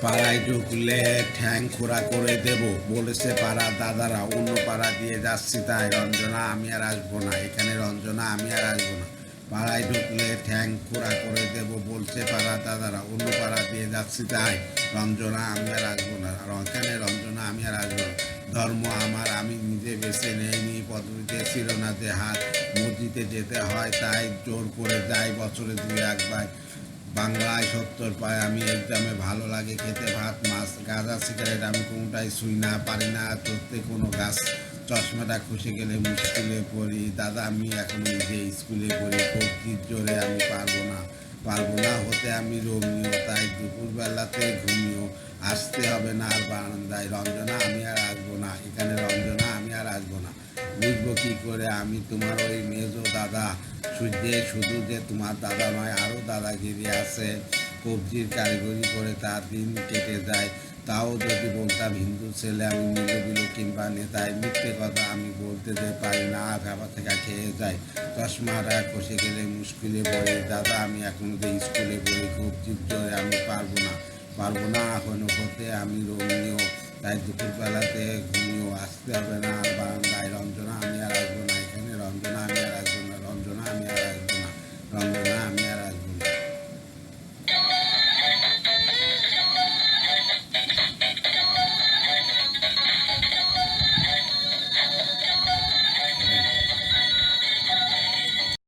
পাড়ায় ঢুকলে ঠ্যাং খোঁড়া করে দেব বলেছে পাড়ার দাদারা। অন্য পাড়া দিয়ে যাচ্ছি তাই রঞ্জনা আমি আর আসবো না, এখানে রঞ্জনা আমি আর আসবো না। পাড়ায় ঢুকলে ঠ্যাং খোঁড়া করে দেব বলছে পাড়ার দাদারা। অন্য পাড়া দিয়ে যাচ্ছি তাই রঞ্জনা আমি আর আসবো না, আর এখানে রঞ্জনা আমি আর আসবো না। ধর্ম আমার আমি নিজে বেছে নেইনি, পদ্ধতিতে ছিল না যে হাত মসজিদে যেতে হয় তাই জোর করে যাই বছরে দুই একবার। বাংলায় 70 পায় আমি এক্সামে, ভালো লাগে খেতে ভাত মাছ, গাঁজা সিগারেট আমি কোনোটাই ছুঁই না, পারি না চড়তে কোনো গাছ। চশমাটা খসে গেলে মুশকিলে পড়ি দাদা, আমি এখন নিজে স্কুলে পড়ি, কবজির জোরে আমি পারবো না হতে আমি রোমিও, তাই দুপুরবেলাতে ঘুমিও। আসতে হবে না আর বারান্দায় রঞ্জনা আমি আর আসবো না, এখানে রঞ্জনা আমি আর আসবো না। বুঝবো কি করে আমি তোমার ওই মেজো দাদা? শুধু যে তোমার দাদা নয়, আরও দাদাগিরি আছে, কবজির কারিগরি করে তার দিন কেটে যায়। তাও যদি বলতাম হিন্দু ছেলে আমি, মিলবিল কিংবা নেতায়, মিথ্যে কথা আমি বলতে যে পারি না, খাবার থেকে খেয়ে যায়। চশমাটা খসে গেলে মুশকিলে পড়ে দাদা, আমি এখন যে স্কুলে পড়ি, কবজির জোরে আমি পারবো না এখনো হতে আমি রোমিও, তাই দুপুরবেলাতে ঘুমিও। আসতে হবে না আর বারান্দায় রঞ্জনা আমি আর আসবো না, এখানে রঞ্জনা আমি আর আসবো না, রঞ্জনা আমি আর আসবো না, রঞ্জনা আমি